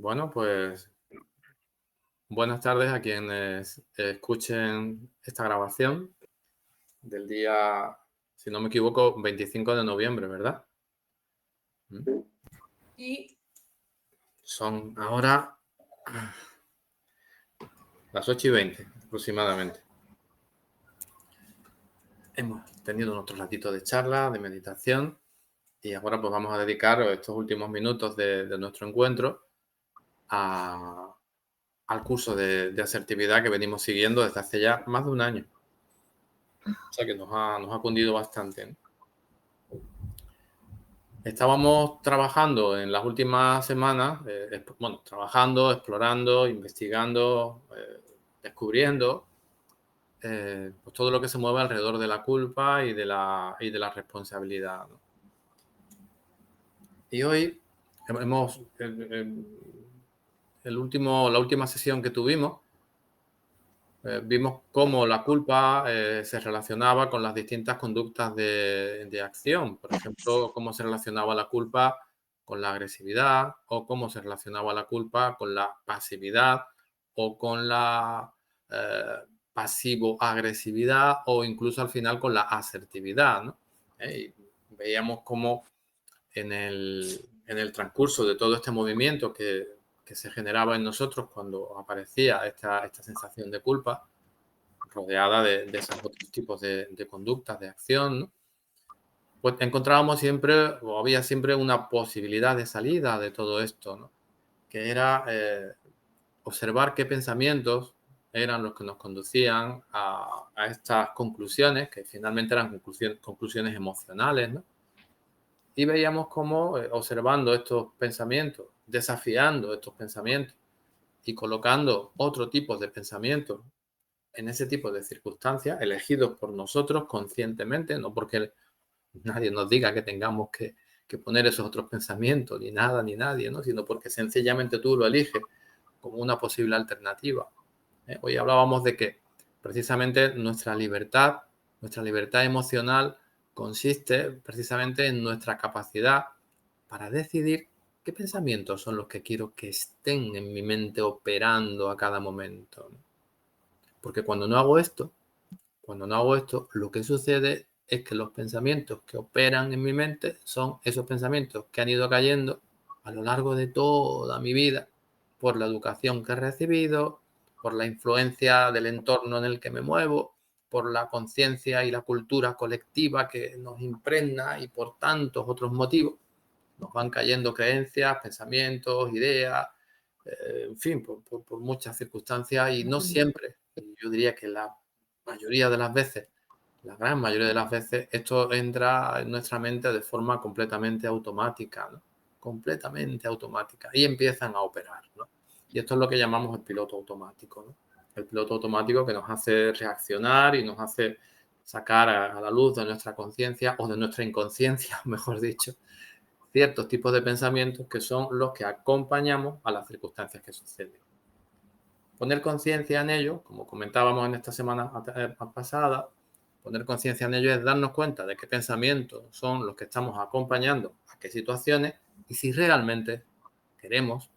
Bueno, pues buenas tardes a quienes escuchen esta grabación del día, si no me equivoco, 25 de noviembre, ¿verdad? ¿Mm? Y son ahora las 8:20 aproximadamente. Hemos tenido nuestro ratito de charla, de meditación, y ahora pues vamos a dedicar estos últimos minutos de nuestro encuentro al curso de asertividad que venimos siguiendo desde hace ya más de un año. O sea que nos ha cundido bastante, ¿no? Estábamos trabajando en las últimas semanas, trabajando, explorando, investigando, descubriendo pues todo lo que se mueve alrededor de la culpa y de la responsabilidad, ¿no? Y hoy hemos, la última sesión que tuvimos, vimos cómo la culpa se relacionaba con las distintas conductas de acción. Por ejemplo, cómo se relacionaba la culpa con la agresividad, o cómo se relacionaba la culpa con la pasividad, o con la pasivo-agresividad, o incluso al final con la asertividad, ¿no? Y veíamos cómo en el transcurso de todo este movimiento que se generaba en nosotros cuando aparecía esta sensación de culpa, rodeada de esos otros tipos de conductas, de acción, ¿no? Pues encontrábamos siempre, o había siempre una posibilidad de salida de todo esto, ¿no? Que era observar qué pensamientos eran los que nos conducían a estas conclusiones, que finalmente eran conclusiones emocionales, ¿no? Y veíamos cómo, observando estos pensamientos, desafiando estos pensamientos y colocando otro tipo de pensamientos en ese tipo de circunstancias, elegidos por nosotros conscientemente, no porque nadie nos diga que tengamos que poner esos otros pensamientos, ni nada, ni nadie, ¿no? Sino porque sencillamente tú lo eliges como una posible alternativa. Hoy hablábamos de que precisamente nuestra libertad emocional consiste precisamente en nuestra capacidad para decidir qué pensamientos son los que quiero que estén en mi mente operando a cada momento, ¿no? Porque cuando no hago esto, lo que sucede es que los pensamientos que operan en mi mente son esos pensamientos que han ido cayendo a lo largo de toda mi vida por la educación que he recibido, por la influencia del entorno en el que me muevo, por la conciencia y la cultura colectiva que nos impregna y por tantos otros motivos. Nos van cayendo creencias, pensamientos, ideas, en fin, por muchas circunstancias y no siempre, yo diría que la mayoría de las veces, la gran mayoría de las veces, esto entra en nuestra mente de forma completamente automática, ¿no? Completamente automática, y empiezan a operar, ¿no? Y esto es lo que llamamos el piloto automático, ¿no? El piloto automático que nos hace reaccionar y nos hace sacar a la luz de nuestra conciencia o de nuestra inconsciencia, mejor dicho, ciertos tipos de pensamientos que son los que acompañamos a las circunstancias que suceden. Poner conciencia en ello, como comentábamos en esta semana pasada, poner conciencia en ello es darnos cuenta de qué pensamientos son los que estamos acompañando a qué situaciones y si realmente queremos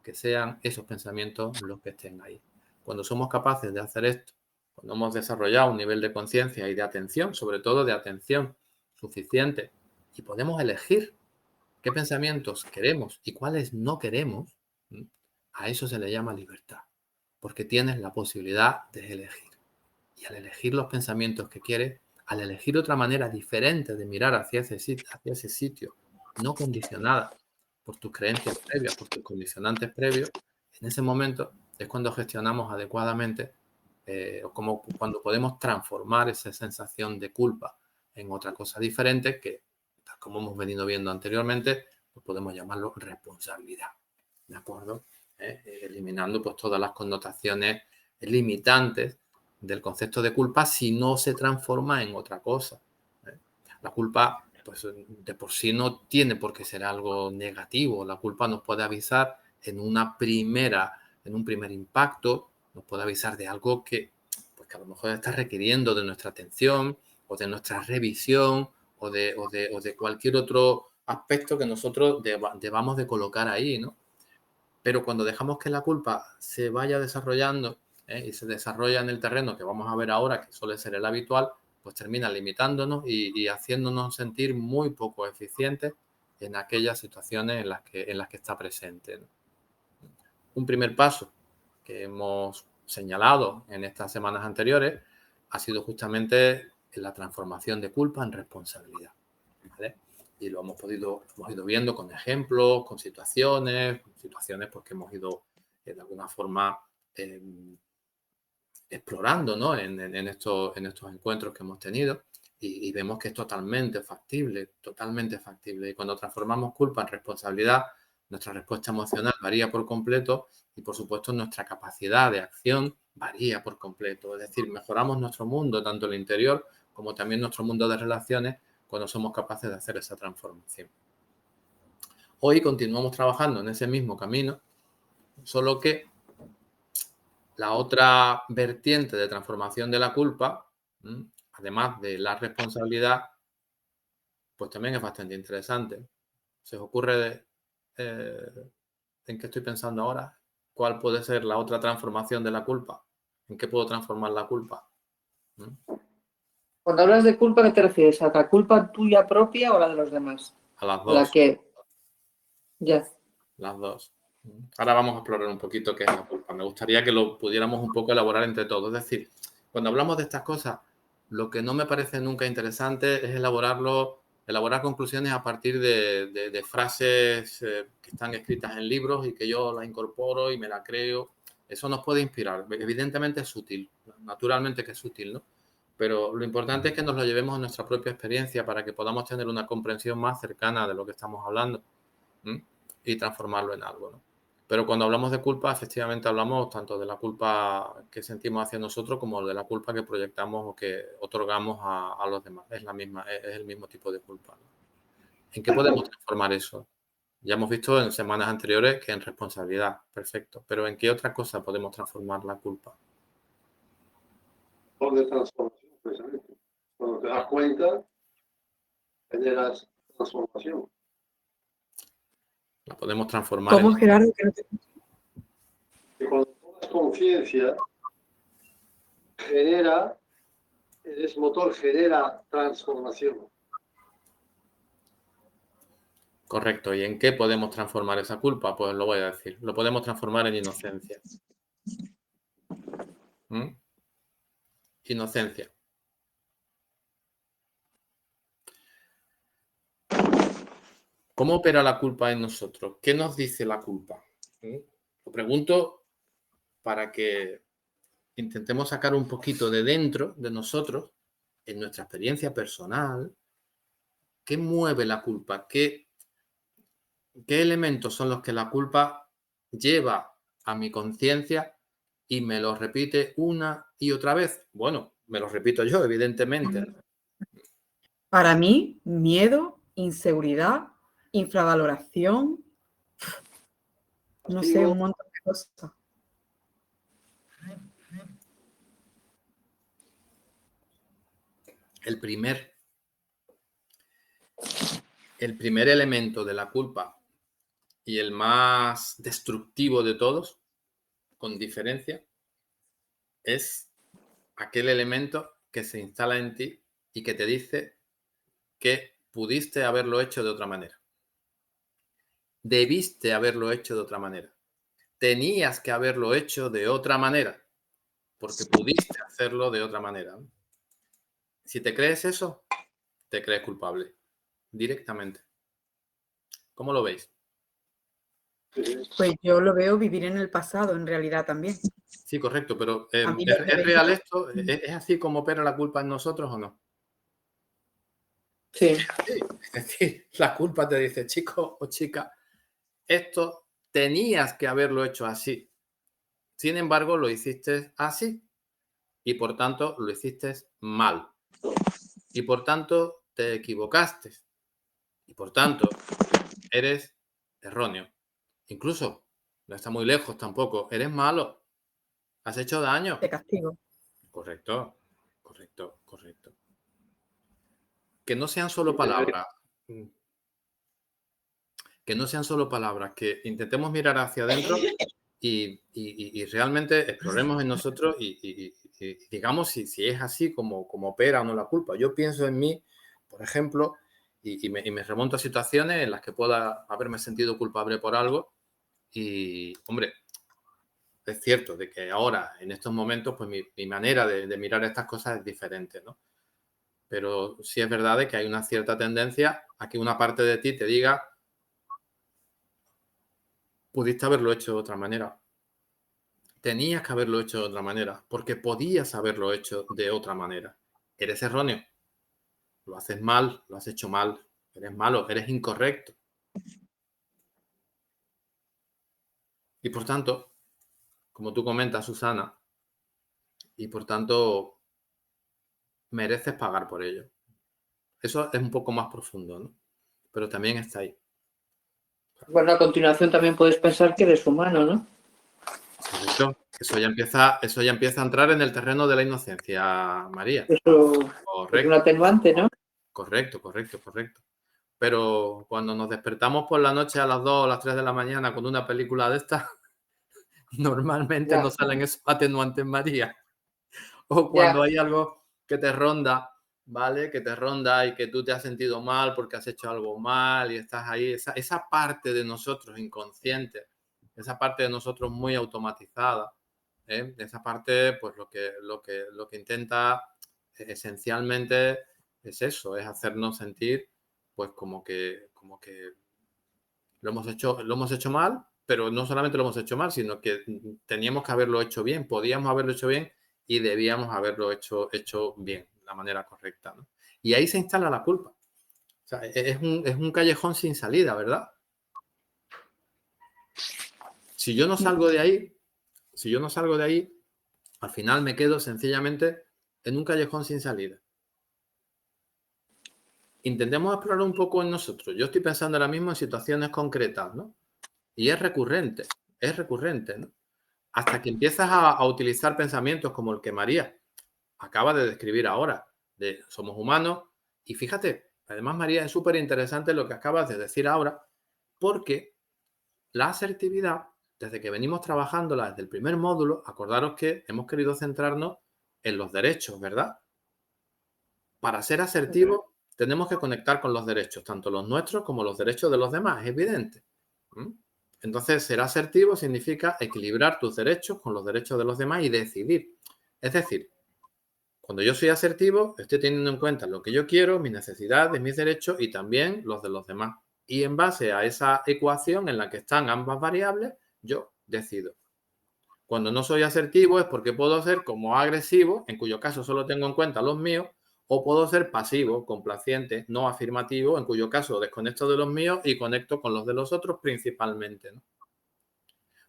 que sean esos pensamientos los que estén ahí. Cuando somos capaces de hacer esto, cuando hemos desarrollado un nivel de conciencia y de atención, sobre todo de atención suficiente, y podemos elegir qué pensamientos queremos y cuáles no queremos, a eso se le llama libertad, porque tienes la posibilidad de elegir. Y al elegir los pensamientos que quieres, al elegir otra manera diferente de mirar hacia ese sitio, no condicionada por tus creencias previas, por tus condicionantes previos, en ese momento es cuando gestionamos adecuadamente, o como cuando podemos transformar esa sensación de culpa en otra cosa diferente que, tal como hemos venido viendo anteriormente, pues podemos llamarlo responsabilidad, ¿de acuerdo? Eliminando pues todas las connotaciones limitantes del concepto de culpa si no se transforma en otra cosa. La culpa, pues de por sí no tiene por qué ser algo negativo. La culpa nos puede avisar en un primer impacto, nos puede avisar de algo pues que a lo mejor está requiriendo de nuestra atención o de nuestra revisión o de cualquier otro aspecto que nosotros debamos de colocar ahí, ¿no? Pero cuando dejamos que la culpa se vaya desarrollando y se desarrolla en el terreno que vamos a ver ahora, que suele ser el habitual, pues termina limitándonos y haciéndonos sentir muy poco eficientes en aquellas situaciones en las que está presente, ¿no? Un primer paso que hemos señalado en estas semanas anteriores ha sido justamente la transformación de culpa en responsabilidad, ¿vale? Y lo hemos ido viendo con ejemplos, con situaciones pues, que hemos ido de alguna forma explorando, ¿no? en estos encuentros que hemos tenido y vemos que es totalmente factible. Y cuando transformamos culpa en responsabilidad, nuestra respuesta emocional varía por completo y, por supuesto, nuestra capacidad de acción varía por completo. Es decir, mejoramos nuestro mundo, tanto el interior como también nuestro mundo de relaciones, cuando somos capaces de hacer esa transformación. Hoy continuamos trabajando en ese mismo camino, solo que la otra vertiente de transformación de la culpa, además de la responsabilidad, pues también es bastante interesante. ¿Se os ocurre en qué estoy pensando ahora? ¿Cuál puede ser la otra transformación de la culpa? ¿En qué puedo transformar la culpa? Cuando hablas de culpa, ¿qué te refieres? ¿A la culpa tuya propia o la de los demás? A las La dos. que... Ya. Las dos. Ahora vamos a explorar un poquito qué es la culpa. Me gustaría que lo pudiéramos un poco elaborar entre todos. Es decir, cuando hablamos de estas cosas, lo que no me parece nunca interesante es elaborar conclusiones a partir de frases que están escritas en libros y que yo las incorporo y me la creo. Eso nos puede inspirar. Evidentemente es útil, naturalmente que es útil, ¿no? Pero lo importante es que nos lo llevemos a nuestra propia experiencia para que podamos tener una comprensión más cercana de lo que estamos hablando. Y transformarlo en algo, ¿no? Pero cuando hablamos de culpa, efectivamente hablamos tanto de la culpa que sentimos hacia nosotros como de la culpa que proyectamos o que otorgamos a los demás. Es el mismo tipo de culpa, ¿no? ¿En qué podemos transformar eso? Ya hemos visto en semanas anteriores que en responsabilidad, perfecto. Pero ¿en qué otra cosa podemos transformar la culpa? De transformación, precisamente. Cuando te das cuenta, generas transformación. La podemos transformar ¿Cómo, Gerardo? Que no te... Y cuando tomas conciencia, eres motor, genera transformación. Correcto. ¿Y en qué podemos transformar esa culpa? Pues lo voy a decir. Lo podemos transformar en inocencia. Inocencia. ¿Cómo opera la culpa en nosotros? ¿Qué nos dice la culpa? Lo pregunto para que intentemos sacar un poquito de dentro de nosotros, en nuestra experiencia personal, ¿qué mueve la culpa? ¿Qué elementos son los que la culpa lleva a mi conciencia y me los repite una y otra vez? Bueno, me los repito yo, evidentemente. Para mí, miedo, inseguridad, infravaloración, no sé, un montón de cosas. El primer elemento de la culpa y el más destructivo de todos, con diferencia, es aquel elemento que se instala en ti y que te dice que pudiste haberlo hecho de otra manera. Debiste haberlo hecho de otra manera. Tenías que haberlo hecho de otra manera, porque pudiste hacerlo de otra manera. Si te crees eso, te crees culpable, directamente. ¿Cómo lo veis? Pues yo lo veo vivir en el pasado, en realidad también. Sí, correcto, pero A mí ¿es real esto? ¿Es así como opera la culpa en nosotros o no? Sí. Es decir, la culpa te dice, chico o chica, esto tenías que haberlo hecho así. Sin embargo, lo hiciste así y por tanto lo hiciste mal. Y por tanto te equivocaste. Y por tanto eres erróneo. Incluso, no está muy lejos tampoco, eres malo. Has hecho daño. Te castigo. Correcto, correcto, correcto. Que no sean solo palabras. que no sean solo palabras, que intentemos mirar hacia adentro y realmente exploremos en nosotros y digamos si es así como opera o no la culpa. Yo pienso en mí, por ejemplo, y me remonto a situaciones en las que pueda haberme sentido culpable por algo y, hombre, es cierto de que ahora, en estos momentos, pues mi manera de mirar estas cosas es diferente, ¿no? Pero sí es verdad de que hay una cierta tendencia a que una parte de ti te diga, pudiste haberlo hecho de otra manera. Tenías que haberlo hecho de otra manera, porque podías haberlo hecho de otra manera. Eres erróneo, lo haces mal, lo has hecho mal, eres malo, eres incorrecto. Y por tanto, como tú comentas, Susana, y por tanto mereces pagar por ello. Eso es un poco más profundo, ¿no? Pero también está ahí. Bueno, a continuación también puedes pensar que eres humano, ¿no? Correcto. Eso ya empieza a entrar en el terreno de la inocencia, María. Eso es un Correcto, atenuante, ¿no? correcto. Pero cuando nos despertamos por la noche a las 2 o las 3 de la mañana con una película de estas, normalmente Ya, no salen esos atenuantes, María. O cuando ya. hay algo que te ronda, ¿vale? Que te ronda y que tú te has sentido mal porque has hecho algo mal y estás ahí. Esa parte de nosotros inconsciente, esa parte de nosotros muy automatizada, ¿eh? Esa parte, pues lo que intenta esencialmente es eso, es hacernos sentir, pues como que lo hemos hecho mal, pero no solamente lo hemos hecho mal, sino que teníamos que haberlo hecho bien, podíamos haberlo hecho bien y debíamos haberlo hecho bien, de la manera correcta, ¿no? Y ahí se instala la culpa. O sea, es un callejón sin salida, ¿verdad? Si yo no salgo de ahí, si yo no salgo de ahí, al final me quedo sencillamente en un callejón sin salida. Intentemos explorar un poco en nosotros. Yo estoy pensando ahora mismo en situaciones concretas, ¿no? Y es recurrente, ¿no? Hasta que empiezas a utilizar pensamientos como el que María acaba de describir ahora, de somos humanos. Y fíjate, además, María, es súper interesante lo que acabas de decir ahora, porque la asertividad, desde que venimos trabajándola desde el primer módulo, acordaros que hemos querido centrarnos en los derechos, ¿verdad? Para ser asertivos tenemos que conectar con los derechos, tanto los nuestros como los derechos de los demás, es evidente. ¿Mm? Entonces, ser asertivo significa equilibrar tus derechos con los derechos de los demás y decidir. Es decir, cuando yo soy asertivo, estoy teniendo en cuenta lo que yo quiero, mis necesidades, mis derechos y también los de los demás. Y en base a esa ecuación en la que están ambas variables, yo decido. Cuando no soy asertivo es porque puedo ser como agresivo, en cuyo caso solo tengo en cuenta los míos, o puedo ser pasivo, complaciente, no afirmativo, en cuyo caso desconecto de los míos y conecto con los de los otros principalmente, ¿no?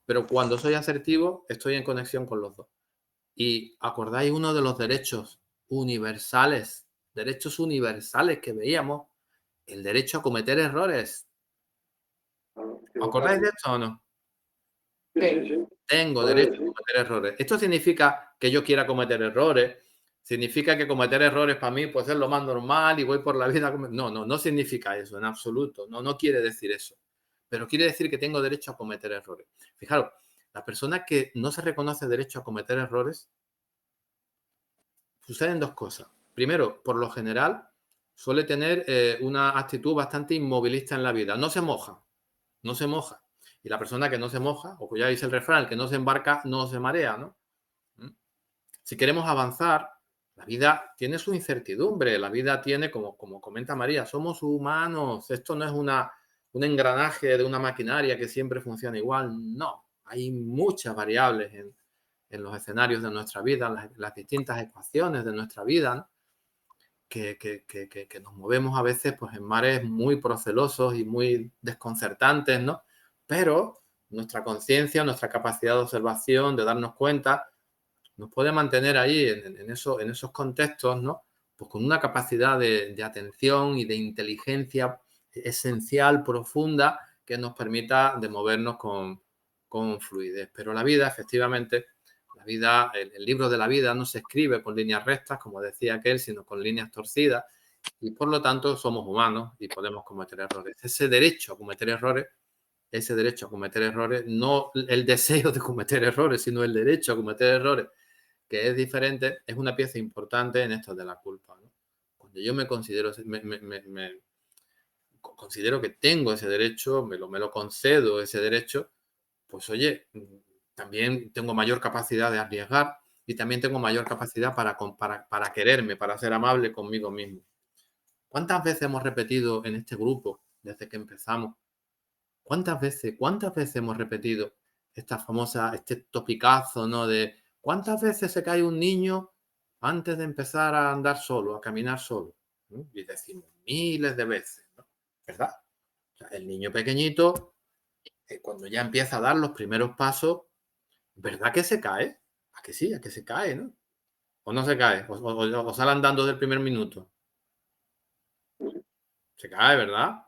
Pero cuando soy asertivo, estoy en conexión con los dos. Y acordáis uno de los derechos universales que veíamos, el derecho a cometer errores. ¿Acordáis de esto o no? Sí. Tengo derecho a cometer errores. Esto significa que yo quiera cometer errores. Significa que cometer errores para mí pues es lo más normal y voy por la vida. No significa eso en absoluto. No quiere decir eso. Pero quiere decir que tengo derecho a cometer errores. Fijaros, la persona que no se reconoce derecho a cometer errores, suceden dos cosas. Primero, por lo general, suele tener una actitud bastante inmovilista en la vida. No se moja. Y la persona que no se moja, o ya dice el refrán, el que no se embarca no se marea, ¿no? Si queremos avanzar, la vida tiene su incertidumbre, la vida tiene, como comenta María, somos humanos, esto no es un engranaje de una maquinaria que siempre funciona igual, no, hay muchas variables en los escenarios de nuestra vida, las distintas ecuaciones de nuestra vida, ¿no? que nos movemos a veces pues, en mares muy procelosos y muy desconcertantes, ¿no? Pero nuestra conciencia, nuestra capacidad de observación, de darnos cuenta, nos puede mantener ahí en esos contextos, ¿no? Pues con una capacidad de atención y de inteligencia esencial, profunda, que nos permita de movernos con fluidez. Pero la vida, efectivamente, la vida, el libro de la vida no se escribe con líneas rectas, como decía aquel, sino con líneas torcidas. y por lo tanto somos humanos y podemos cometer errores. Ese derecho a cometer errores, no el deseo de cometer errores, sino el derecho a cometer errores, que es diferente, es una pieza importante en esto de la culpa, ¿no? Cuando yo me considero, considero que tengo ese derecho, me lo concedo ese derecho, pues oye, también tengo mayor capacidad de arriesgar y también tengo mayor capacidad para quererme, para ser amable conmigo mismo. ¿Cuántas veces hemos repetido en este grupo desde que empezamos? ¿Cuántas veces hemos repetido este topicazo, ¿no? De ¿cuántas veces se cae un niño antes de empezar a andar solo, a caminar solo? ¿No? Y decimos miles de veces, ¿no? ¿Verdad? O sea, el niño pequeñito, cuando ya empieza a dar los primeros pasos, ¿verdad que se cae? ¿A que sí? ¿A que se cae, no? ¿O no se cae? ¿O sale andando del primer minuto? Se cae, ¿verdad?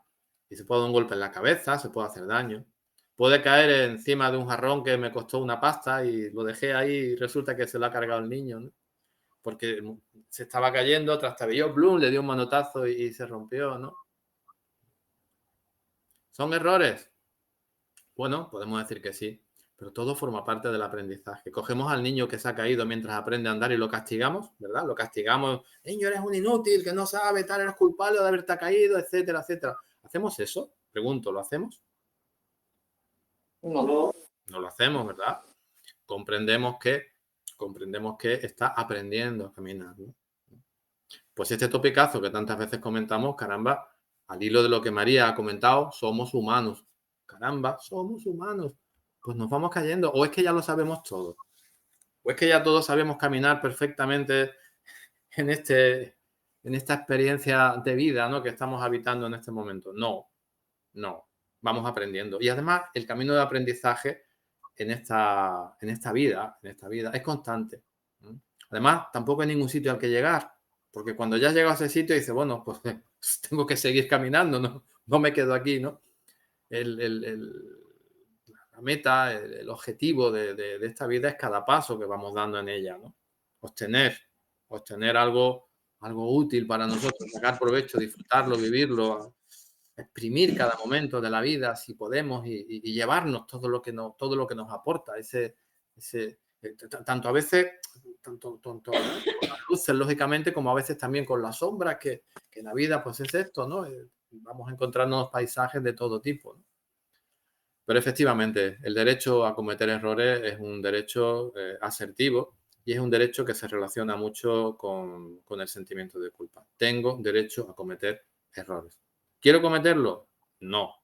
Y se puede dar un golpe en la cabeza, se puede hacer daño. Puede caer encima de un jarrón que me costó una pasta y lo dejé ahí y resulta que se lo ha cargado el niño, ¿no? Porque se estaba cayendo, trastabilló, blum, le dio un manotazo y se rompió, ¿no? ¿Son errores? Bueno, podemos decir que sí, pero todo forma parte del aprendizaje. Cogemos al niño que se ha caído mientras aprende a andar y lo castigamos, ¿verdad? Lo castigamos, niño, eres un inútil, que no sabe, tal, eres culpable de haberte caído, etcétera, etcétera. ¿Hacemos eso? Pregunto, ¿lo hacemos? No. No lo hacemos, ¿verdad? Comprendemos que está aprendiendo a caminar, ¿no? Pues este topicazo que tantas veces comentamos, caramba, al hilo de lo que María ha comentado, somos humanos. Caramba, somos humanos. Pues nos vamos cayendo. O es que ya lo sabemos todo. O es que ya todos sabemos caminar perfectamente en esta experiencia de vida, ¿no? Que estamos habitando en este momento. No. Vamos aprendiendo. Y además, el camino de aprendizaje en esta vida es constante. Además, tampoco hay ningún sitio al que llegar. Porque cuando ya has llegado a ese sitio, dices, bueno, pues tengo que seguir caminando, no me quedo aquí, ¿no? La meta, el objetivo de esta vida es cada paso que vamos dando en ella, ¿no? Obtener algo útil para nosotros, sacar provecho, disfrutarlo, vivirlo, exprimir cada momento de la vida si podemos y llevarnos todo lo que nos aporta, tanto a veces, tanto con las luces, lógicamente, como a veces también con las sombras, que la vida pues es esto, ¿no? Vamos a encontrarnos paisajes de todo tipo, ¿no? Pero efectivamente, el derecho a cometer errores es un derecho asertivo y es un derecho que se relaciona mucho con el sentimiento de culpa. Tengo derecho a cometer errores. ¿Quiero cometerlo? No.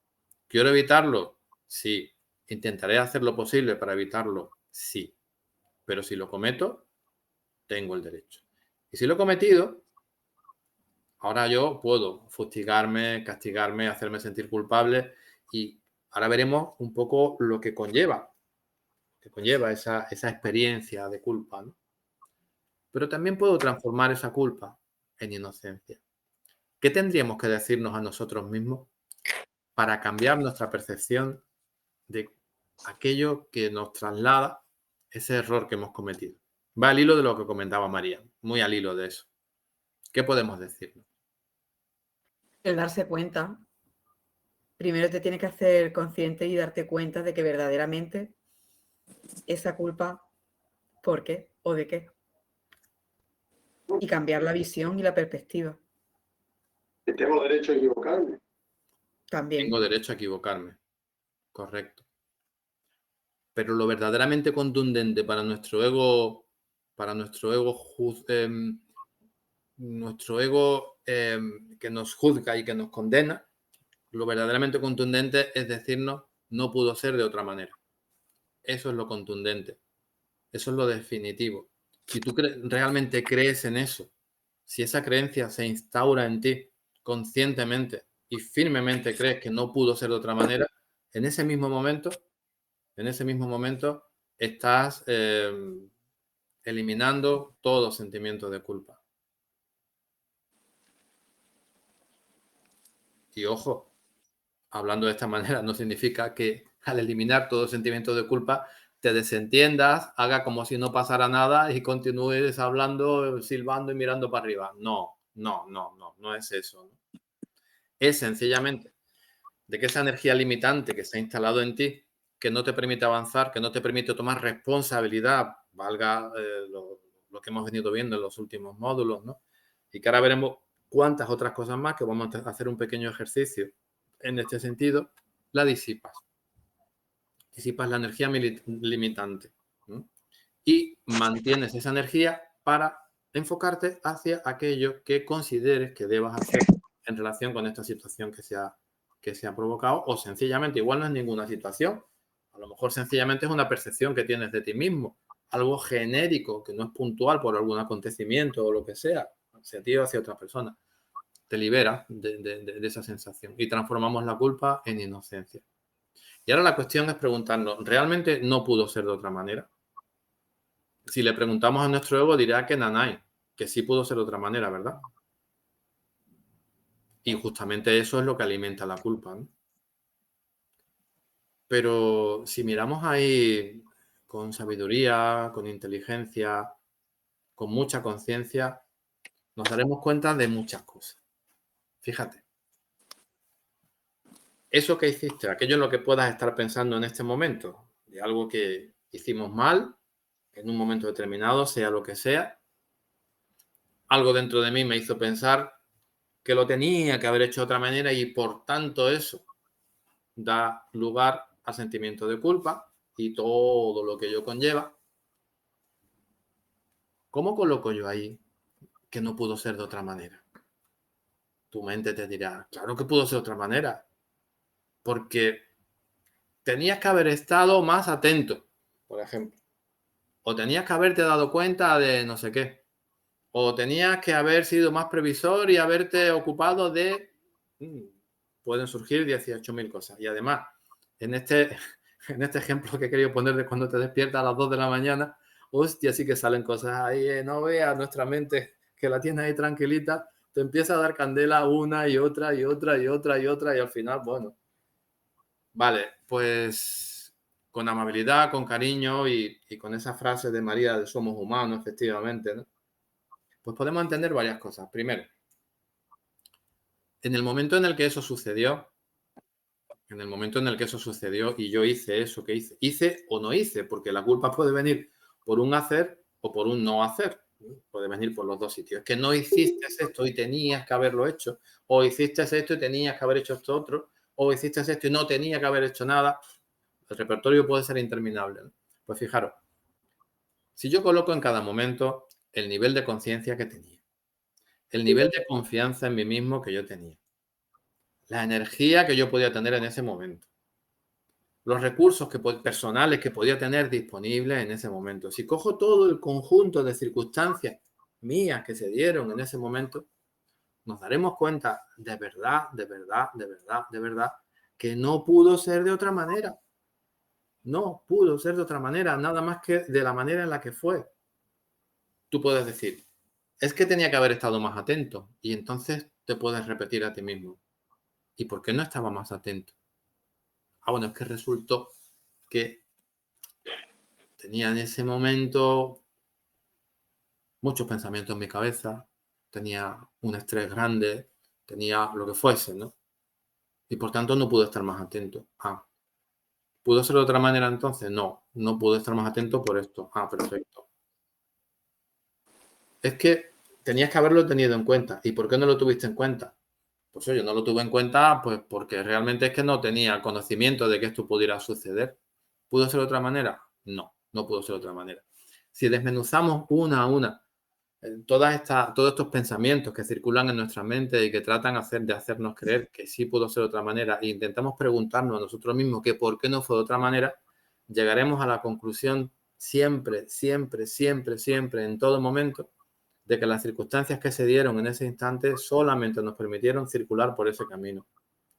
¿Quiero evitarlo? Sí. ¿Intentaré hacer lo posible para evitarlo? Sí. Pero si lo cometo, tengo el derecho. Y si lo he cometido, ahora yo puedo fustigarme, castigarme, hacerme sentir culpable y ahora veremos un poco lo que conlleva esa experiencia de culpa, ¿no? Pero también puedo transformar esa culpa en inocencia. ¿Qué tendríamos que decirnos a nosotros mismos para cambiar nuestra percepción de aquello que nos traslada ese error que hemos cometido? Va al hilo de lo que comentaba María, muy al hilo de eso. ¿Qué podemos decirnos? El darse cuenta. Primero te tienes que hacer consciente y darte cuenta de que verdaderamente esa culpa, ¿por qué o de qué? Y cambiar la visión y la perspectiva. Que tengo derecho a equivocarme. También. Tengo derecho a equivocarme. Correcto. Pero lo verdaderamente contundente para nuestro ego que nos juzga y que nos condena, lo verdaderamente contundente es decirnos, no pudo ser de otra manera. Eso es lo contundente. Eso es lo definitivo. Si tú realmente crees en eso, si esa creencia se instaura en ti conscientemente y firmemente crees que no pudo ser de otra manera, en ese mismo momento estás eliminando todo sentimiento de culpa. Y ojo, hablando de esta manera no significa que al eliminar todo sentimiento de culpa te desentiendas, haga como si no pasara nada y continúes hablando, silbando y mirando para arriba. No, No es eso, ¿no? Es sencillamente de que esa energía limitante que se ha instalado en ti, que no te permite avanzar, que no te permite tomar responsabilidad, valga lo que hemos venido viendo en los últimos módulos, ¿no? Y que ahora veremos cuántas otras cosas más, que vamos a hacer un pequeño ejercicio en este sentido, la disipas. Disipas la energía limitante, ¿no? Y mantienes esa energía para enfocarte hacia aquello que consideres que debas hacer en relación con esta situación que se ha provocado, o sencillamente, igual no es ninguna situación, a lo mejor sencillamente es una percepción que tienes de ti mismo, algo genérico que no es puntual por algún acontecimiento o lo que sea, hacia ti o hacia otra persona. Te libera de esa sensación y transformamos la culpa en inocencia. Y ahora la cuestión es preguntarnos, ¿realmente no pudo ser de otra manera? Si le preguntamos a nuestro ego, dirá que nanay, que sí pudo ser de otra manera, ¿verdad? Y justamente eso es lo que alimenta la culpa, ¿no? Pero si miramos ahí con sabiduría, con inteligencia, con mucha conciencia, nos daremos cuenta de muchas cosas. Fíjate. Eso que hiciste, aquello en lo que puedas estar pensando en este momento, de algo que hicimos mal, en un momento determinado, sea lo que sea, algo dentro de mí me hizo pensar que lo tenía que haber hecho de otra manera y por tanto eso da lugar al sentimiento de culpa y todo lo que ello conlleva. ¿Cómo coloco yo ahí que no pudo ser de otra manera? Tu mente te dirá, claro que pudo ser de otra manera, porque tenías que haber estado más atento, por ejemplo, o tenías que haberte dado cuenta de no sé qué, o tenías que haber sido más previsor y haberte ocupado de... pueden surgir 18.000 cosas. Y además, en este ejemplo que he querido poner de cuando te despiertas a las 2 de la mañana, hostia, sí que salen cosas ahí, no veas nuestra mente que la tienes ahí tranquilita, te empieza a dar candela una y otra y otra y otra y otra y al final, bueno, vale, pues con amabilidad, con cariño y con esa frase de María de somos humanos, efectivamente, ¿no? Pues podemos entender varias cosas. Primero, en el momento en el que eso sucedió, y yo hice eso que hice o no hice, porque la culpa puede venir por un hacer o por un no hacer. Puede venir por los dos sitios. Es que no hiciste esto y tenías que haberlo hecho, o hiciste esto y tenías que haber hecho esto otro, o hiciste esto y no tenía que haber hecho nada. El repertorio puede ser interminable, ¿no? Pues fijaros, si yo coloco en cada momento el nivel de conciencia que tenía, el nivel de confianza en mí mismo que yo tenía, la energía que yo podía tener en ese momento, los recursos personales que podía tener disponibles en ese momento. Si cojo todo el conjunto de circunstancias mías que se dieron en ese momento, nos daremos cuenta de verdad, que no pudo ser de otra manera. No pudo ser de otra manera, nada más que de la manera en la que fue. Tú puedes decir, es que tenía que haber estado más atento. Y entonces te puedes repetir a ti mismo, ¿y por qué no estaba más atento? Bueno, es que resultó que tenía en ese momento muchos pensamientos en mi cabeza, tenía un estrés grande, tenía lo que fuese, ¿no? Y por tanto no pude estar más atento. ¿Pudo ser de otra manera entonces? No pude estar más atento por esto. Perfecto. Es que tenías que haberlo tenido en cuenta. ¿Y por qué no lo tuviste en cuenta? Pues oye, no lo tuve en cuenta pues porque realmente es que no tenía conocimiento de que esto pudiera suceder. ¿Pudo ser de otra manera? No pudo ser de otra manera. Si desmenuzamos una a una todos estos pensamientos que circulan en nuestra mente y que tratan de hacernos creer que sí pudo ser de otra manera e intentamos preguntarnos a nosotros mismos que por qué no fue de otra manera, llegaremos a la conclusión siempre, en todo momento, de que las circunstancias que se dieron en ese instante solamente nos permitieron circular por ese camino.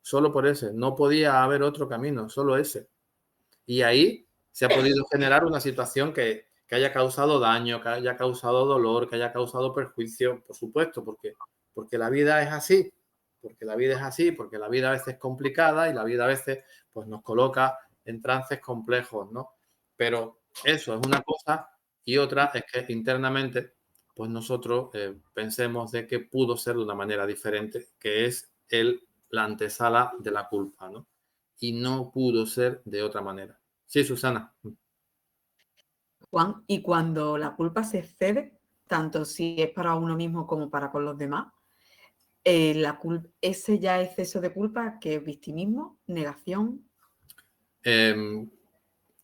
Solo por ese. No podía haber otro camino, solo ese. Y ahí se ha podido generar una situación que haya causado daño, que haya causado dolor, que haya causado perjuicio, por supuesto, porque la vida es así, porque la vida a veces es complicada y la vida a veces pues, nos coloca en trances complejos, ¿no? Pero eso es una cosa y otra es que internamente pues nosotros pensemos de que pudo ser de una manera diferente, que es la antesala de la culpa, ¿no? Y no pudo ser de otra manera. Sí, Susana. Juan, y cuando la culpa se excede, tanto si es para uno mismo como para con los demás, ese ya exceso de culpa, que es victimismo, negación.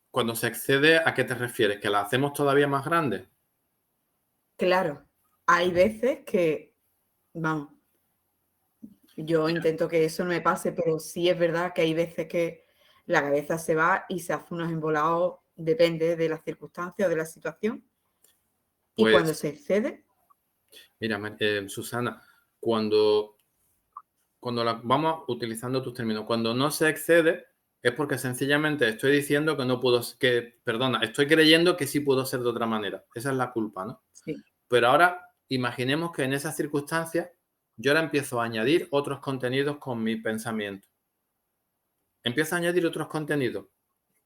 Cuando se excede, ¿a qué te refieres? ¿Que la hacemos todavía más grande? Claro, hay veces que, vamos, yo intento que eso no me pase, pero sí es verdad que hay veces que la cabeza se va y se hace unos embolados, depende de las circunstancias o de la situación. Y Pues, cuando se excede, mira, Susana, cuando vamos utilizando tus términos, cuando no se excede es porque sencillamente estoy diciendo que no pudo, estoy creyendo que sí pudo ser de otra manera. Esa es la culpa, ¿no? sí, Pero ahora imaginemos que en esas circunstancias yo ahora empiezo a añadir otros contenidos con mi pensamiento. Empiezo a añadir otros contenidos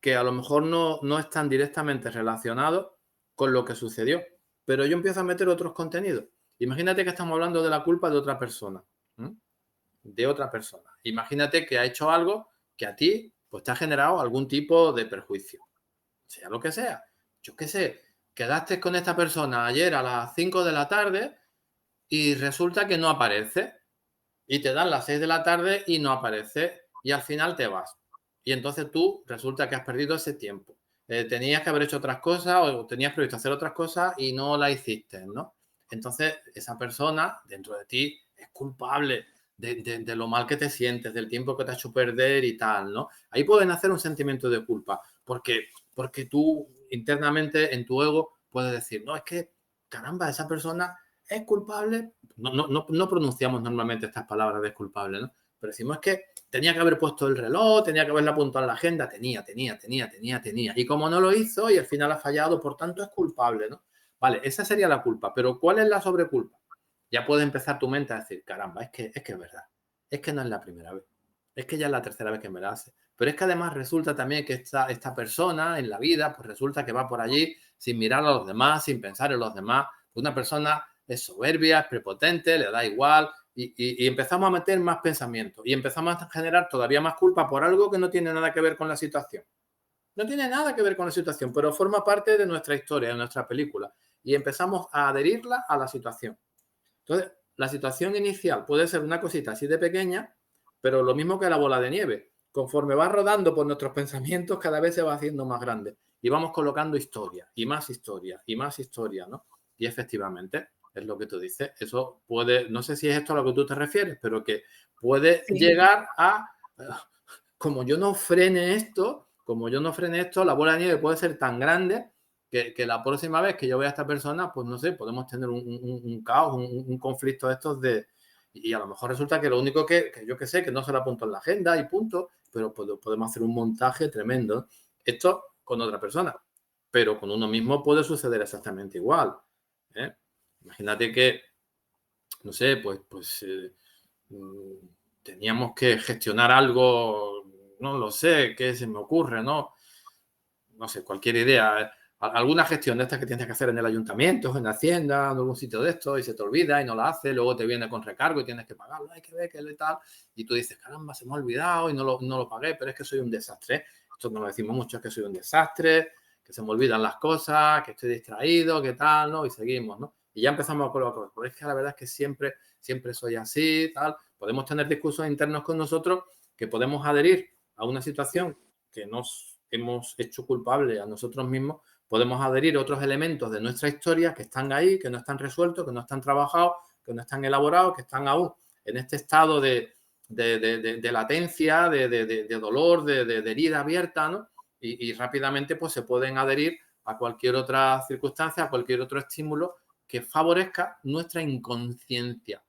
que a lo mejor no están directamente relacionados con lo que sucedió, pero yo empiezo a meter otros contenidos. Imagínate que estamos hablando de la culpa de otra persona. De otra persona. Imagínate que ha hecho algo que a ti pues te ha generado algún tipo de perjuicio. Sea lo que sea. Yo qué sé, quedaste con esta persona ayer a las 5 de la tarde y resulta que no aparece. Y te dan las 6 de la tarde y no aparece. Y al final te vas. Y entonces tú resulta que has perdido ese tiempo. Tenías que haber hecho otras cosas o tenías previsto hacer otras cosas y no la hiciste, ¿no? Entonces esa persona dentro de ti es culpable de lo mal que te sientes, del tiempo que te ha hecho perder y tal, ¿no? Ahí pueden hacer un sentimiento de culpa porque tú internamente en tu ego puedes decir, no, es que, caramba, esa persona es culpable. No pronunciamos normalmente estas palabras de culpable, ¿no? Pero decimos que tenía que haber puesto el reloj, tenía que haberla apuntado en la agenda, tenía. Y como no lo hizo y al final ha fallado, por tanto es culpable, ¿no? Vale, esa sería la culpa. Pero ¿cuál es la sobreculpa? Ya puede empezar tu mente a decir, caramba, es que es verdad. Es que no es la primera vez. Es que ya es la tercera vez que me la hace. Pero es que además resulta también que esta persona en la vida, pues resulta que va por allí sin mirar a los demás, sin pensar en los demás. Una persona es soberbia, es prepotente, le da igual y empezamos a meter más pensamientos y empezamos a generar todavía más culpa por algo que no tiene nada que ver con la situación. No tiene nada que ver con la situación, pero forma parte de nuestra historia, de nuestra película y empezamos a adherirla a la situación. Entonces, la situación inicial puede ser una cosita así de pequeña, pero lo mismo que la bola de nieve. Conforme va rodando por nuestros pensamientos, cada vez se va haciendo más grande y vamos colocando historia y más historia y más historia, ¿no? Y efectivamente, es lo que tú dices. Eso puede, no sé si es esto a lo que tú te refieres, pero que puede llegar a, como yo no frene esto, la bola de nieve puede ser tan grande que la próxima vez que yo vea a esta persona, pues no sé, podemos tener un caos, un conflicto de estos y a lo mejor resulta que lo único que yo que sé, que no se lo apunto en la agenda y punto, pero podemos hacer un montaje tremendo. Esto con otra persona, pero con uno mismo puede suceder exactamente igual. Imagínate que, no sé, teníamos que gestionar algo, no lo sé, qué se me ocurre, ¿no? No sé, cualquier idea. Alguna gestión de estas que tienes que hacer en el ayuntamiento, en Hacienda, en algún sitio de esto, y se te olvida y no la haces, luego te viene con recargo y tienes que pagarlo, hay que ver qué y tal, y tú dices, caramba, se me ha olvidado y no lo pagué, pero es que soy un desastre. Esto no lo decimos mucho, es que soy un desastre, que se me olvidan las cosas, que estoy distraído, que tal, ¿no? Y seguimos, ¿no? Y ya empezamos a colocar, pero es que la verdad es que siempre soy así, tal. Podemos tener discursos internos con nosotros que podemos adherir a una situación que nos hemos hecho culpable a nosotros mismos, podemos adherir otros elementos de nuestra historia que están ahí, que no están resueltos, que no están trabajados, que no están elaborados, que están aún en este estado de latencia, de dolor, de herida abierta, ¿no? Y rápidamente pues se pueden adherir a cualquier otra circunstancia, a cualquier otro estímulo que favorezca nuestra inconsciencia.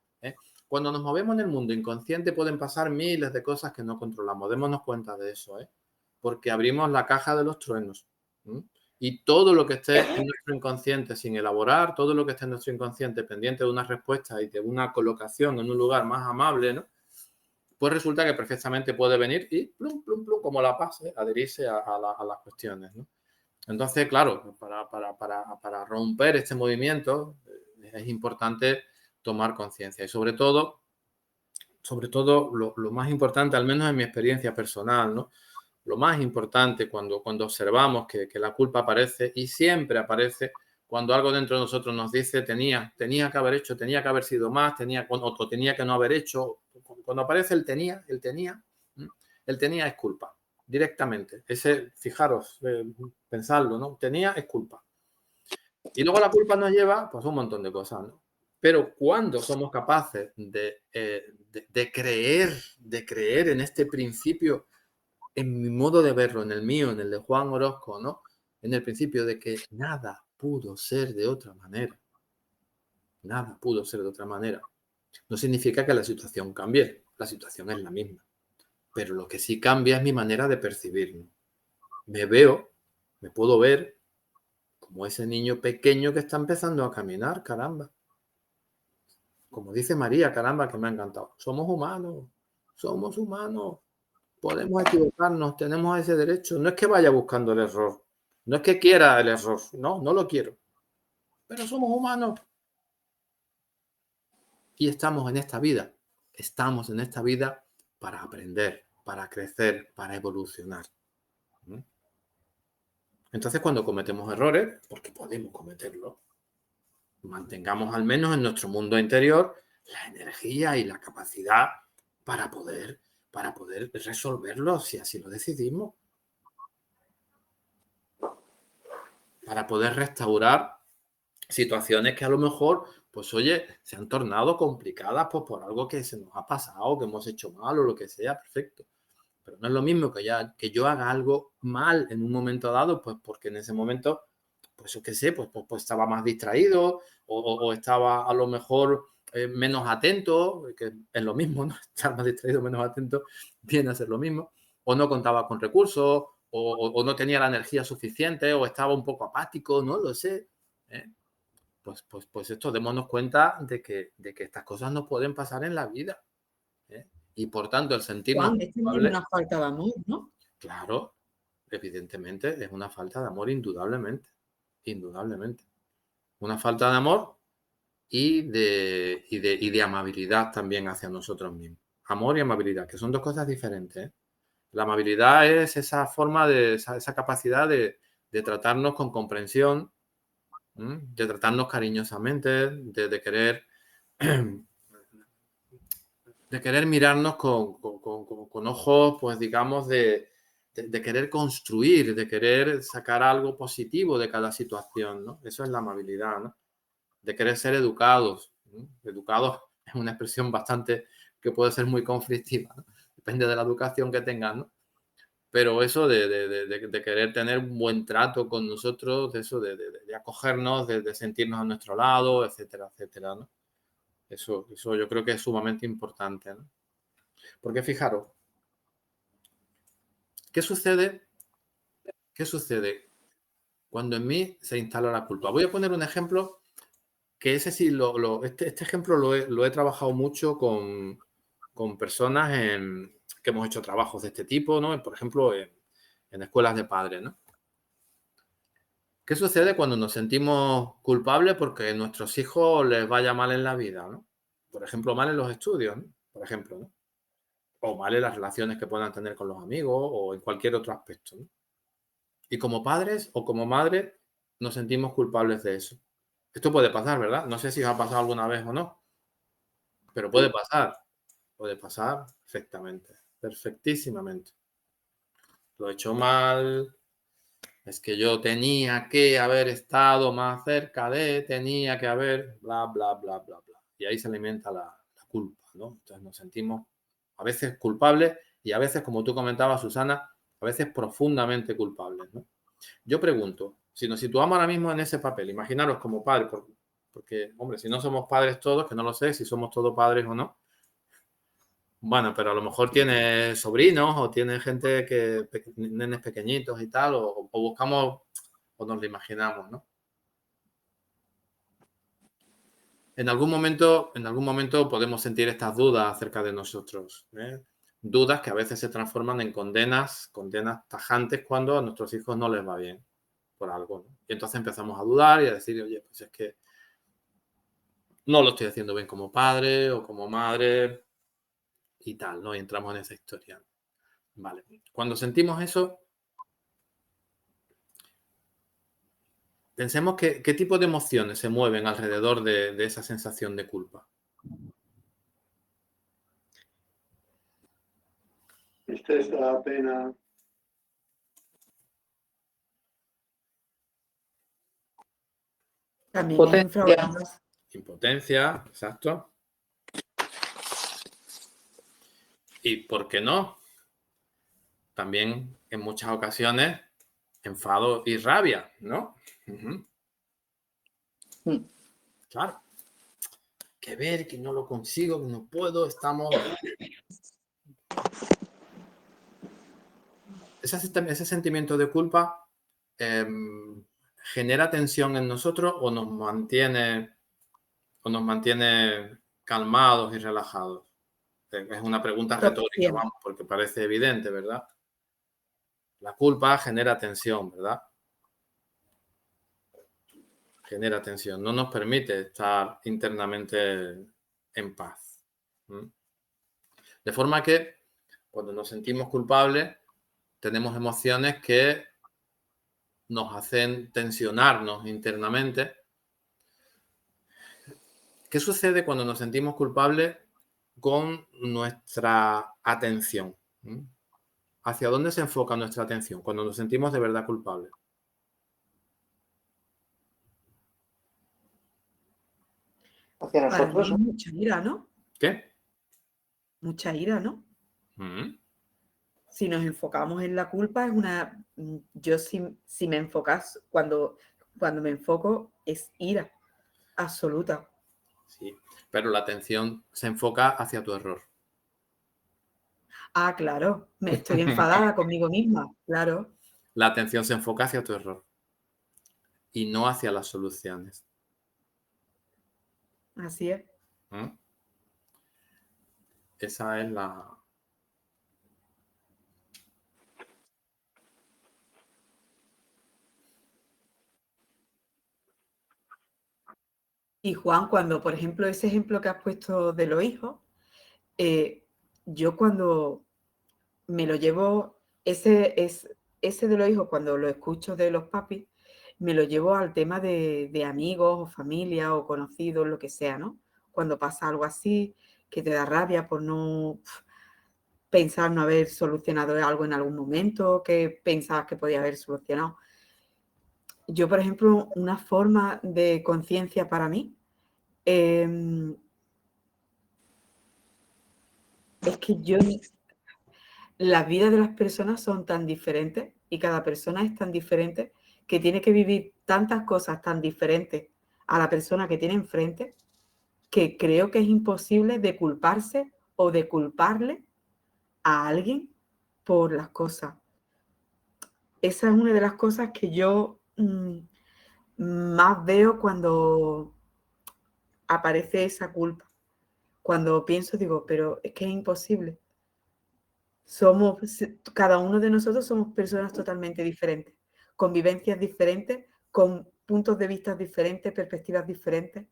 Cuando nos movemos en el mundo inconsciente pueden pasar miles de cosas que no controlamos. Démonos cuenta de eso, porque abrimos la caja de los truenos. Y todo lo que esté en nuestro inconsciente sin elaborar, todo lo que esté en nuestro inconsciente pendiente de una respuesta y de una colocación en un lugar más amable, ¿no? Pues resulta que perfectamente puede venir y plum, plum, plum, como la paz, adherirse a las cuestiones, ¿no? Entonces, claro, para romper este movimiento, es es importante tomar conciencia. Y sobre todo lo más importante, al menos en mi experiencia personal, ¿no? Lo más importante cuando observamos que la culpa aparece, y siempre aparece cuando algo dentro de nosotros nos dice tenía que haber hecho, tenía que haber sido más, o tenía que no haber hecho. Cuando aparece el tenía es culpa, directamente. Fijaros, pensadlo, ¿no? Tenía es culpa. Y luego la culpa nos lleva pues un montón de cosas, ¿no? Pero cuando somos capaces de creer en este principio, en mi modo de verlo, en el mío, en el de Juan Orozco, ¿no? En el principio de que nada pudo ser de otra manera. Nada pudo ser de otra manera. No significa que la situación cambie. La situación es la misma. Pero lo que sí cambia es mi manera de percibirme. Me puedo ver como ese niño pequeño que está empezando a caminar, caramba. Como dice María, caramba, que me ha encantado. Somos humanos. Podemos equivocarnos, tenemos ese derecho. No es que vaya buscando el error, no es que quiera el error, no lo quiero. Pero somos humanos y estamos en esta vida. Estamos en esta vida para aprender, para crecer, para evolucionar. Entonces, cuando cometemos errores, porque podemos cometerlos, mantengamos al menos en nuestro mundo interior la energía y la capacidad para poder resolverlos si así lo decidimos. Para poder restaurar situaciones que a lo mejor, pues oye, se han tornado complicadas pues, por algo que se nos ha pasado, que hemos hecho mal o lo que sea, perfecto. Pero no es lo mismo que yo haga algo mal en un momento dado, pues porque en ese momento, pues yo qué sé, pues estaba más distraído o estaba a lo mejor menos atento, que es lo mismo, ¿no? Estar más distraído, menos atento, viene a ser lo mismo. O no contaba con recursos, o no tenía la energía suficiente, o estaba un poco apático, no lo sé. Pues esto, démonos cuenta de que estas cosas no pueden pasar en la vida. Y por tanto, el sentirnos Juan, esto no es una falta de amor, ¿no? Claro, evidentemente es una falta de amor, indudablemente. Indudablemente. Una falta de amor y de amabilidad también hacia nosotros mismos. Amor y amabilidad, que son dos cosas diferentes, ¿eh? La amabilidad es esa forma esa capacidad de tratarnos con comprensión, de tratarnos cariñosamente, de querer mirarnos con ojos, pues digamos, de querer construir, de querer sacar algo positivo de cada situación, ¿no? Eso es la amabilidad, ¿no? De querer ser educados, ¿no? Educados es una expresión bastante que puede ser muy conflictiva, ¿no? Depende de la educación que tengan, ¿no? Pero eso de querer tener un buen trato con nosotros, de eso de acogernos, de sentirnos a nuestro lado, etcétera, etcétera, ¿no? Eso yo creo que es sumamente importante, ¿no? Porque fijaros, ¿qué sucede cuando en mí se instala la culpa? Voy a poner un ejemplo que ese sí, este ejemplo lo he trabajado mucho con personas que hemos hecho trabajos de este tipo, ¿no? Por ejemplo, en escuelas de padres, ¿no? ¿Qué sucede cuando nos sentimos culpables porque a nuestros hijos les vaya mal en la vida, ¿no? Por ejemplo, mal en los estudios, ¿no? Por ejemplo, ¿no? O mal en las relaciones que puedan tener con los amigos o en cualquier otro aspecto, ¿no? Y como padres o como madres nos sentimos culpables de eso. Esto puede pasar, ¿verdad? No sé si os ha pasado alguna vez o no, pero puede pasar perfectamente, perfectísimamente. Lo he hecho mal, es que yo tenía que haber estado más cerca tenía que haber, bla, bla, bla, bla, bla. Y ahí se alimenta la culpa, ¿no? Entonces nos sentimos a veces culpables y a veces, como tú comentabas, Susana, a veces profundamente culpables, ¿no? Yo pregunto, si nos situamos ahora mismo en ese papel, imaginaros como padres, porque, hombre, si no somos padres todos, que no lo sé si somos todos padres o no, bueno, pero a lo mejor tiene sobrinos o tiene gente nenes pequeñitos y tal, o buscamos o nos lo imaginamos, ¿no? En algún momento podemos sentir estas dudas acerca de nosotros, ¿eh? Dudas que a veces se transforman en condenas tajantes cuando a nuestros hijos no les va bien por algo, ¿no? Y entonces empezamos a dudar y a decir, oye, pues es que no lo estoy haciendo bien como padre o como madre y tal, ¿no? Y entramos en esa historia. Vale. Cuando sentimos eso, pensemos qué tipo de emociones se mueven alrededor de esa sensación de culpa. Tristeza, pena, También es Potencia. infravalorarse. Impotencia, exacto. Y ¿por qué no? También en muchas ocasiones enfado y rabia, ¿no? Ujú. Claro. Que ver, que no lo consigo, que no puedo, estamos... Ese sentimiento de culpa genera tensión en nosotros o nos mantiene calmados y relajados. Es una pregunta retórica, vamos, porque parece evidente, ¿verdad? La culpa genera tensión, ¿verdad? Genera tensión, no nos permite estar internamente en paz. De forma que cuando nos sentimos culpables, tenemos emociones que nos hacen tensionarnos internamente. ¿Qué sucede cuando nos sentimos culpables con nuestra atención? ¿Hacia dónde se enfoca nuestra atención cuando nos sentimos de verdad culpables? Hacia Para mí nosotros. es mucha ira, ¿no? ¿Qué? Mucha ira, ¿no? Si nos enfocamos en la culpa, es una... Yo si me enfocas, cuando me enfoco, es ira absoluta. Sí, pero la atención se enfoca hacia tu error. Ah, claro, me estoy enfadada conmigo misma, claro. La atención se enfoca hacia tu error y no hacia las soluciones. Así es. Esa es la... Y Juan, cuando, por ejemplo, ese ejemplo que has puesto de los hijos, yo cuando me lo llevo, ese de los hijos, cuando lo escucho de los papis, me lo llevo al tema de amigos o familia o conocidos, lo que sea, ¿no? Cuando pasa algo así, que te da rabia por no pensar no haber solucionado algo en algún momento, que pensabas que podía haber solucionado. Yo, por ejemplo, una forma de conciencia para mí es que las vidas de las personas son tan diferentes y cada persona es tan diferente que tiene que vivir tantas cosas tan diferentes a la persona que tiene enfrente que creo que es imposible de culparse o de culparle a alguien por las cosas. Esa es una de las cosas que yo más veo cuando aparece esa culpa. Cuando pienso, digo, pero es que es imposible. Cada uno de nosotros somos personas totalmente diferentes, con vivencias diferentes, con puntos de vista diferentes, perspectivas diferentes.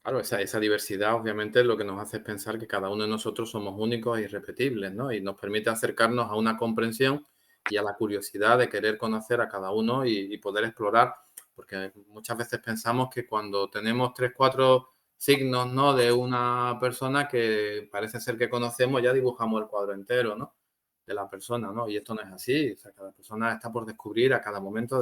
Claro, esa diversidad obviamente es lo que nos hace pensar que cada uno de nosotros somos únicos e irrepetibles, ¿no? Y nos permite acercarnos a una comprensión y a la curiosidad de querer conocer a cada uno y poder explorar, porque muchas veces pensamos que cuando tenemos 3, 4 signos, ¿no?, de una persona que parece ser que conocemos, ya dibujamos el cuadro entero, ¿no?, de la persona, ¿no? Y esto no es así. O sea, cada persona está por descubrir a cada momento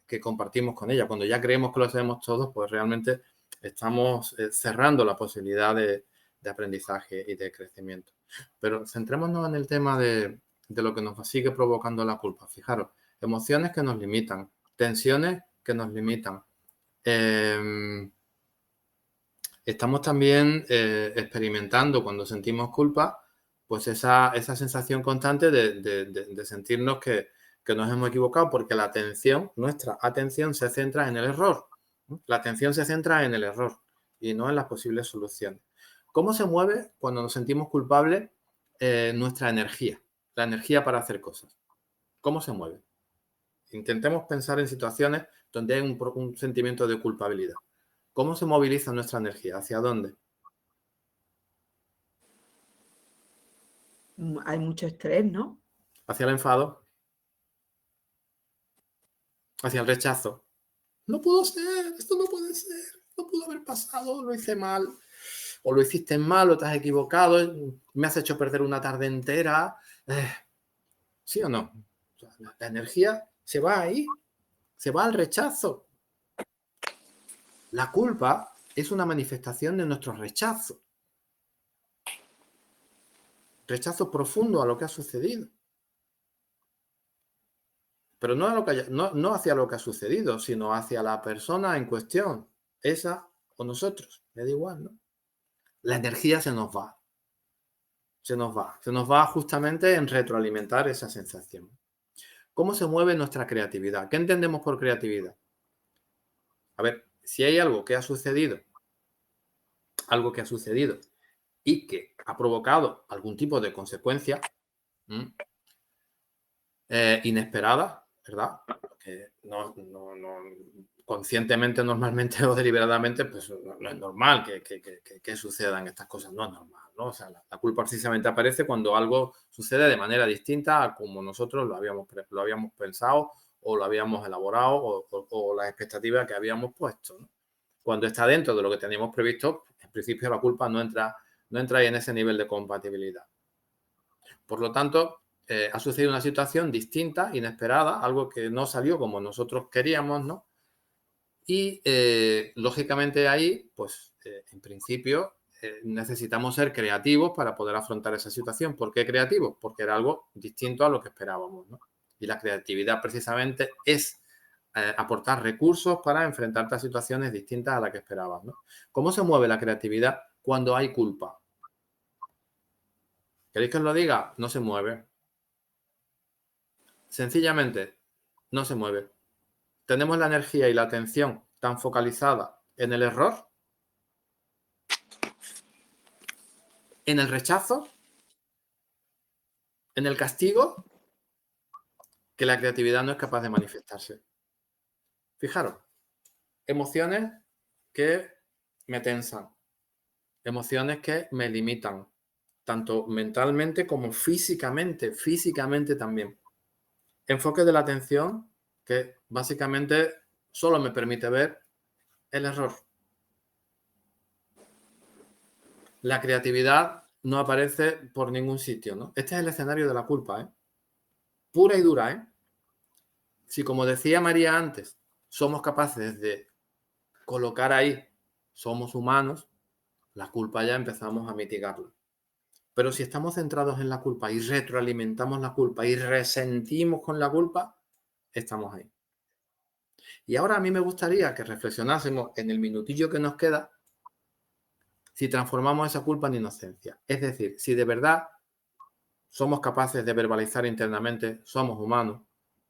que compartimos con ella. Cuando ya creemos que lo sabemos todos, pues realmente estamos cerrando la posibilidad de aprendizaje y de crecimiento. Pero centrémonos en el tema de lo que nos sigue provocando la culpa. Fijaros, emociones que nos limitan, tensiones que nos limitan. Estamos también experimentando cuando sentimos culpa, pues esa sensación constante de sentirnos que nos hemos equivocado, porque nuestra atención se centra en el error. La atención se centra en el error y no en las posibles soluciones. ¿Cómo se mueve cuando nos sentimos culpables nuestra energía? La energía para hacer cosas. ¿Cómo se mueve? Intentemos pensar en situaciones donde hay un sentimiento de culpabilidad. ¿Cómo se moviliza nuestra energía? ¿Hacia dónde? Hay mucho estrés, ¿no? ¿Hacia el enfado? ¿Hacia el rechazo? No pudo ser, esto no puede ser, no pudo haber pasado, lo hice mal, o lo hiciste mal, o te has equivocado, me has hecho perder una tarde entera. ¿Sí o no? La energía se va ahí, se va al rechazo. La culpa es una manifestación de nuestro rechazo. Rechazo profundo a lo que ha sucedido. Pero no, no hacia lo que ha sucedido, sino hacia la persona en cuestión, esa o nosotros, me da igual, ¿no? La energía se nos va. Se nos va justamente en retroalimentar esa sensación. ¿Cómo se mueve nuestra creatividad? ¿Qué entendemos por creatividad? A ver, si hay algo que ha sucedido y que ha provocado algún tipo de consecuencia inesperada, ¿verdad? Que no, conscientemente, normalmente o deliberadamente, pues no es normal que sucedan estas cosas, no es normal, ¿no? O sea, la culpa precisamente aparece cuando algo sucede de manera distinta a como nosotros lo habíamos pensado o lo habíamos elaborado o las expectativas que habíamos puesto, ¿no? Cuando está dentro de lo que teníamos previsto, en principio la culpa no entra ahí en ese nivel de compatibilidad. Por lo tanto, ha sucedido una situación distinta, inesperada, algo que no salió como nosotros queríamos, ¿no? Y, lógicamente, ahí, pues, en principio, necesitamos ser creativos para poder afrontar esa situación. ¿Por qué creativos? Porque era algo distinto a lo que esperábamos, ¿no? Y la creatividad, precisamente, es aportar recursos para enfrentarte a situaciones distintas a las que esperabas, ¿no? ¿Cómo se mueve la creatividad cuando hay culpa? ¿Queréis que os lo diga? No se mueve. Sencillamente, no se mueve. Tenemos la energía y la atención tan focalizada en el error, en el rechazo, en el castigo, que la creatividad no es capaz de manifestarse. Fijaros, emociones que me tensan, emociones que me limitan, tanto mentalmente como físicamente también. Enfoque de la atención que básicamente solo me permite ver el error. La creatividad no aparece por ningún sitio, ¿no? Este es el escenario de la culpa, ¿eh? Pura y dura, ¿eh? Si, como decía María antes, somos capaces de colocar ahí, somos humanos, la culpa ya empezamos a mitigarla. Pero si estamos centrados en la culpa y retroalimentamos la culpa y resentimos con la culpa, estamos ahí. Y ahora a mí me gustaría que reflexionásemos en el minutillo que nos queda si transformamos esa culpa en inocencia. Es decir, si de verdad somos capaces de verbalizar internamente, somos humanos,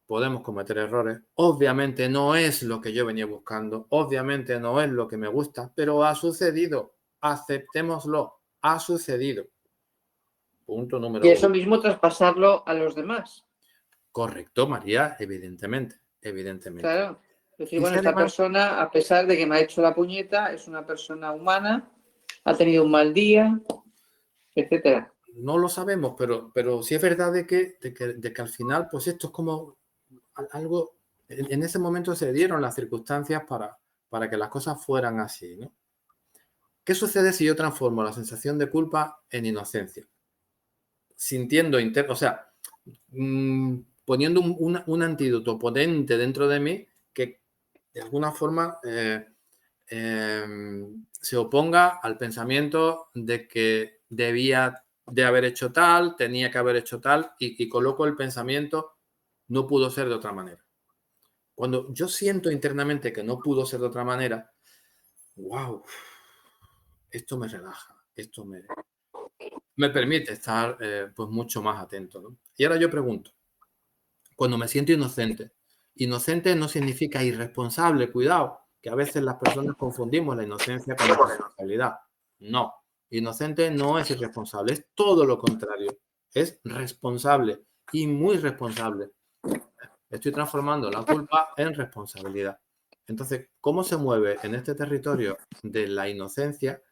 podemos cometer errores. Obviamente no es lo que yo venía buscando, obviamente no es lo que me gusta, pero ha sucedido. Aceptémoslo, ha sucedido. Punto número Y eso 1. mismo traspasarlo a los demás. Correcto, María, evidentemente. Claro. Es decir, Y bueno, si esta además, persona, a pesar de que me ha hecho la puñeta, es una persona humana, ha tenido un mal día, etcétera. no lo sabemos, pero sí es verdad de que al final, pues esto es como algo, en ese momento se dieron las circunstancias para que las cosas fueran así, ¿no? ¿Qué sucede si yo transformo la sensación de culpa en inocencia? Sintiendo, o sea, poniendo un antídoto potente dentro de mí que de alguna forma se oponga al pensamiento de que debía de haber hecho tal, tenía que haber hecho tal, y coloco el pensamiento, no pudo ser de otra manera. Cuando yo siento internamente que no pudo ser de otra manera, wow, esto me relaja, esto me permite estar pues mucho más atento, ¿no? Y ahora yo pregunto, cuando me siento inocente, inocente no significa irresponsable, cuidado, que a veces las personas confundimos la inocencia con la responsabilidad. No, inocente no es irresponsable, es todo lo contrario, es responsable y muy responsable. Estoy transformando la culpa en responsabilidad. Entonces, ¿cómo se mueve en este territorio de la inocencia?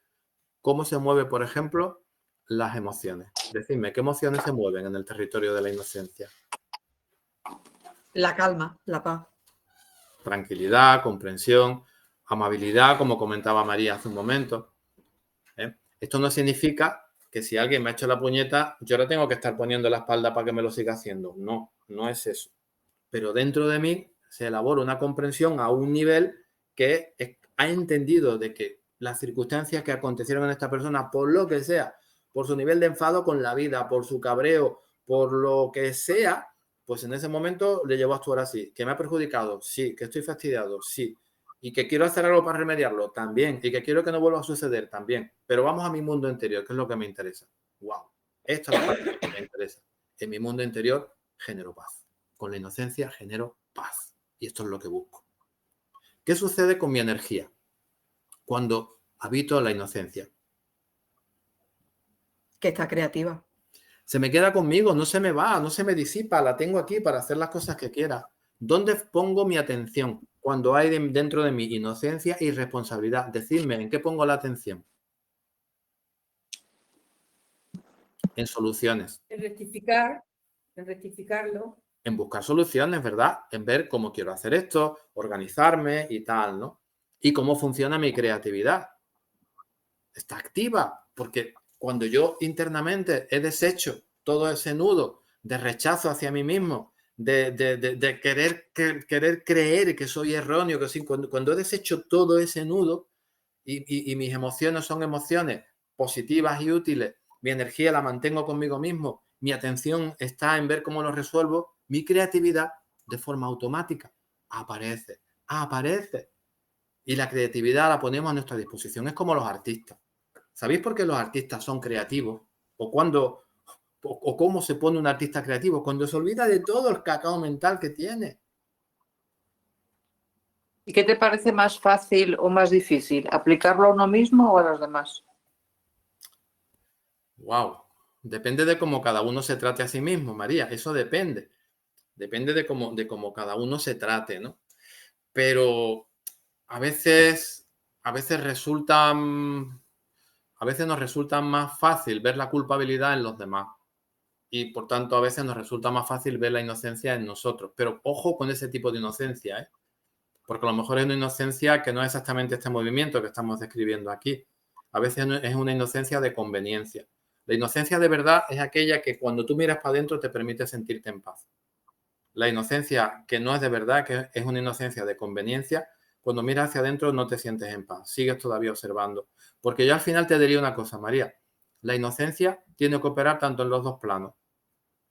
¿Cómo se mueve, por ejemplo, las emociones? Decidme, ¿qué emociones se mueven en el territorio de la inocencia? La calma, la paz. Tranquilidad, comprensión, amabilidad, como comentaba María hace un momento. Esto no significa que si alguien me ha hecho la puñeta, yo ahora tengo que estar poniendo la espalda para que me lo siga haciendo. No, no es eso. Pero dentro de mí se elabora una comprensión a un nivel que ha entendido de que las circunstancias que acontecieron en esta persona, por lo que sea, por su nivel de enfado con la vida, por su cabreo, por lo que sea, pues en ese momento le llevo a actuar así. ¿Que me ha perjudicado? Sí. ¿Que estoy fastidiado? Sí. ¿Y que quiero hacer algo para remediarlo? También. ¿Y que quiero que no vuelva a suceder? También. Pero vamos a mi mundo interior, que es lo que me interesa. ¡Wow! Esta es la parte que me interesa. En mi mundo interior genero paz. Con la inocencia genero paz. Y esto es lo que busco. ¿Qué sucede con mi energía cuando habito la inocencia? Que está creativa. Se me queda conmigo, no se me va, no se me disipa, la tengo aquí para hacer las cosas que quiera. ¿Dónde pongo mi atención cuando hay dentro de mí inocencia y responsabilidad? Decidme, ¿en qué pongo la atención? En soluciones. En rectificarlo. En buscar soluciones, ¿verdad? En ver cómo quiero hacer esto, organizarme y tal, ¿no? Y cómo funciona mi creatividad. Está activa, porque cuando yo internamente he deshecho todo ese nudo de rechazo hacia mí mismo, de querer creer que soy erróneo, que sí, cuando he deshecho todo ese nudo y mis emociones son emociones positivas y útiles, mi energía la mantengo conmigo mismo, mi atención está en ver cómo lo resuelvo, mi creatividad de forma automática aparece. Y la creatividad la ponemos a nuestra disposición. Es como los artistas. ¿Sabéis por qué los artistas son creativos? O cómo se pone un artista creativo? Cuando se olvida de todo el cacao mental que tiene. ¿Y qué te parece más fácil o más difícil? ¿Aplicarlo a uno mismo o a los demás? Wow. Depende de cómo cada uno se trate a sí mismo, María. Eso depende. Depende de cómo cada uno se trate, ¿no? Pero a veces nos resulta más fácil ver la culpabilidad en los demás. Y por tanto, a veces nos resulta más fácil ver la inocencia en nosotros. Pero ojo con ese tipo de inocencia, ¿eh? Porque a lo mejor es una inocencia que no es exactamente este movimiento que estamos describiendo aquí. A veces es una inocencia de conveniencia. La inocencia de verdad es aquella que cuando tú miras para adentro te permite sentirte en paz. La inocencia que no es de verdad, que es una inocencia de conveniencia, cuando miras hacia adentro no te sientes en paz, sigues todavía observando. Porque yo al final te diría una cosa, María, la inocencia tiene que operar tanto en los dos planos,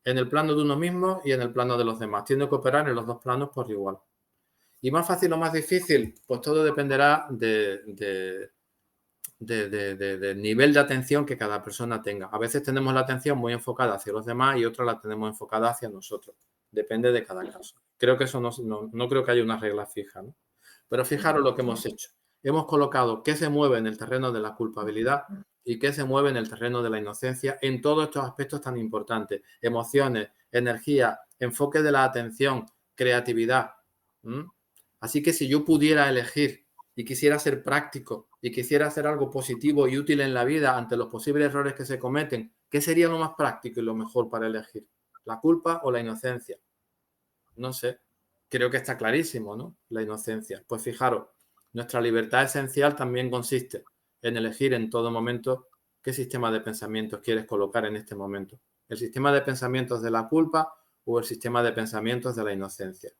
en el plano de uno mismo y en el plano de los demás, tiene que operar en los dos planos por igual. ¿Y más fácil o más difícil? Pues todo dependerá del nivel de atención que cada persona tenga. A veces tenemos la atención muy enfocada hacia los demás y otros la tenemos enfocada hacia nosotros. Depende de cada caso. Creo que eso no creo que haya una regla fija, ¿no? Pero fijaros lo que hemos hecho. Hemos colocado qué se mueve en el terreno de la culpabilidad y qué se mueve en el terreno de la inocencia en todos estos aspectos tan importantes. Emociones, energía, enfoque de la atención, creatividad. Así que si yo pudiera elegir y quisiera ser práctico y quisiera hacer algo positivo y útil en la vida ante los posibles errores que se cometen, ¿qué sería lo más práctico y lo mejor para elegir? ¿La culpa o la inocencia? No sé. Creo que está clarísimo, ¿no? La inocencia. Pues fijaros, nuestra libertad esencial también consiste en elegir en todo momento qué sistema de pensamientos quieres colocar en este momento. ¿El sistema de pensamientos de la culpa o el sistema de pensamientos de la inocencia?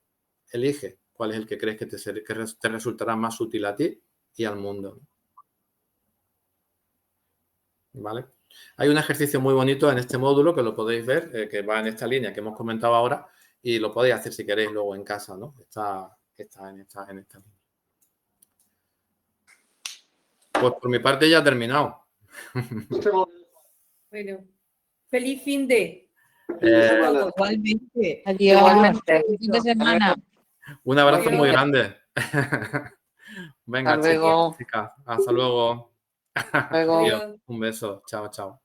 Elige cuál es el que crees que te resultará más útil a ti y al mundo. ¿Vale? Hay un ejercicio muy bonito en este módulo que lo podéis ver, que va en esta línea que hemos comentado ahora y lo podéis hacer si queréis luego en casa, ¿no? Está en esta línea. Pues por mi parte ya he terminado. Bueno, feliz fin de. Igualmente. Adiós. Igualmente. Fin de semana. Un abrazo muy Adiós. grande. Venga, Hasta luego. chicas. Hasta luego. Luego. Adiós. Un beso. Chao, chao.